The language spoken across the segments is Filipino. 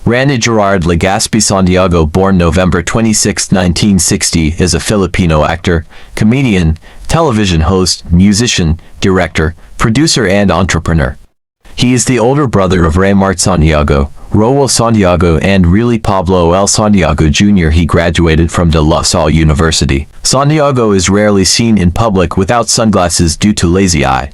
Rani Gerard Legaspi Santiago, born November 26, 1960, is a Filipino actor, comedian, television host, musician, director, producer and entrepreneur. He is the older brother of Raymart Santiago, Roel Santiago and really Pablo L. Santiago Jr. He graduated from De La Salle University. Santiago is rarely seen in public without sunglasses due to lazy eye.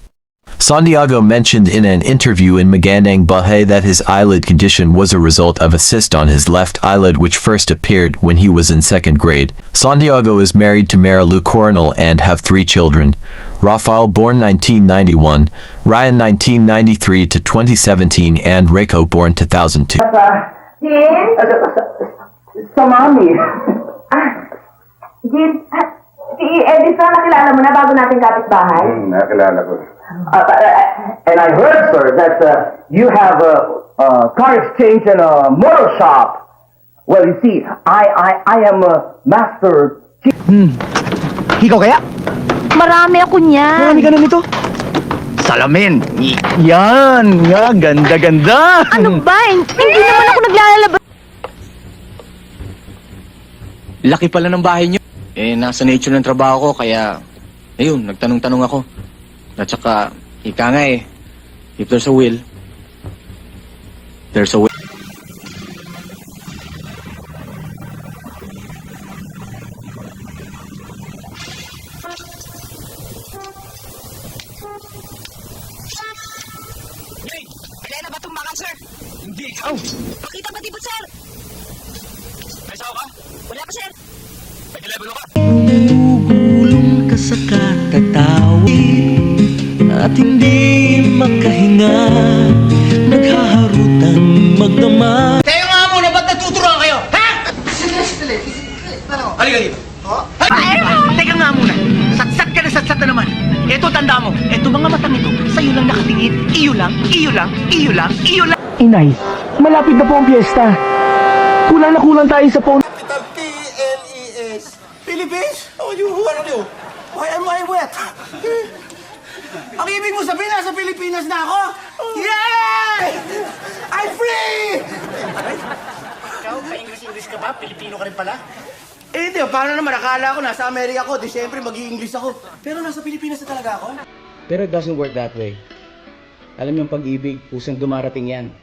Santiago mentioned in an interview in Magandang Buhay that his eyelid condition was a result of a cyst on his left eyelid which first appeared when he was in second grade. Santiago is married to Marilu Coronel and have 3 children. Rafael, born 1991, Ryan 1993 to 2017, and Reiko, born 2002. Sa mami. Jim, si Edison, nakilala mo na bago nating kapitbahay? Nakilala ko. And I heard, sir, that you have a car exchange and a motor shop. Well, you see, I am a master... Ikaw kaya? Marami ako niyan. Marami ka na nito? Salamin. Yan. Nga, ganda-ganda. Ano ba? Hindi naman ako naglalabas. Laki pala ng bahay niyo. Nasa nature ng trabaho ko, kaya, ayun, nagtanong-tanong ako. At saka, ika nga if there's a will, there's a way. Wala na ba itong bakal, sir? Hindi ikaw! Pakita ba di ba, sir? May sawa ka? Wala pa, sir. May level ka? Gulong ka sa katatawid at hindi makahinga, naghaharutang magdama. Kayo nga muna, ba't natuturuan kayo? Ha? Halika dito. Teka nga muna. Satsat ka na naman. Ito, tanda mo. Ito mga matang ito, sa'yo lang nakatingin. Iyo lang, iyo lang, iyo lang, iyo lang. Inay, malapit na po ang piyesta. Kulang na kulang tayo sa phone. Capital P-L-E-S. Philippines? Who are you? Why am I wet? Ang ibig mo sabihin, nasa Pilipinas na ako? Yay! I'm free! Ikaw, pa-English ka ba? Pilipino ka rin pala? Hindi, paano naman? Akala ko nasa Amerika ako, di syempre mag-i-English ako. Pero nasa Pilipinas na talaga ako. Pero it doesn't work that way. Alam niyo, ang pag-ibig, kusang dumarating yan.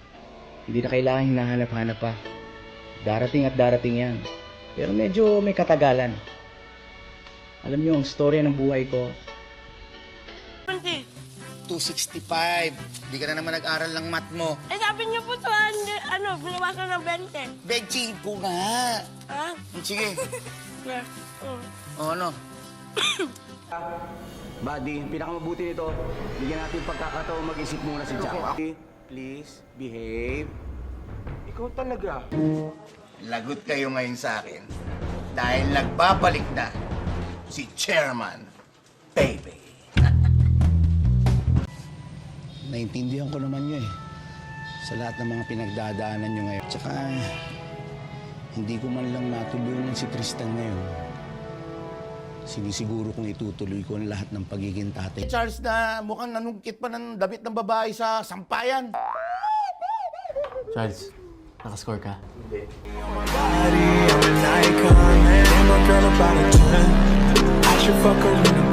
Hindi na kailangan hinahanap-hanap pa. Darating at darating yan. Pero medyo may katagalan. Alam niyo, ang storya ng buhay ko, 265. Di ka na naman nag-aral ng math mo. Eh sabi niyo po sa binawasan ng 20. Beg, ko nga. Ha? Sige. Yeah. O ano? Buddy, pinakamabuti nito, bigyan natin pagkakataon mag-isip muna si Jack. Please, behave. Ikaw talaga. Lagot kayo ngayon sa akin. Dahil nagbabalik na si Chairman Baby. Naintindihan ko naman nyo sa lahat ng mga pinagdadaanan nyo ngayon. Tsaka, hindi ko man lang natulungan si Tristan ngayon. Sinisiguro kong itutuloy ko ang lahat ng pagiging tatay. Charles na mukhang nanungkit pa ng damit ng babae sa sampayan. Charles, nakascore ka? I'm an icon, man. I'm a girl about a 10. I should fuck her in a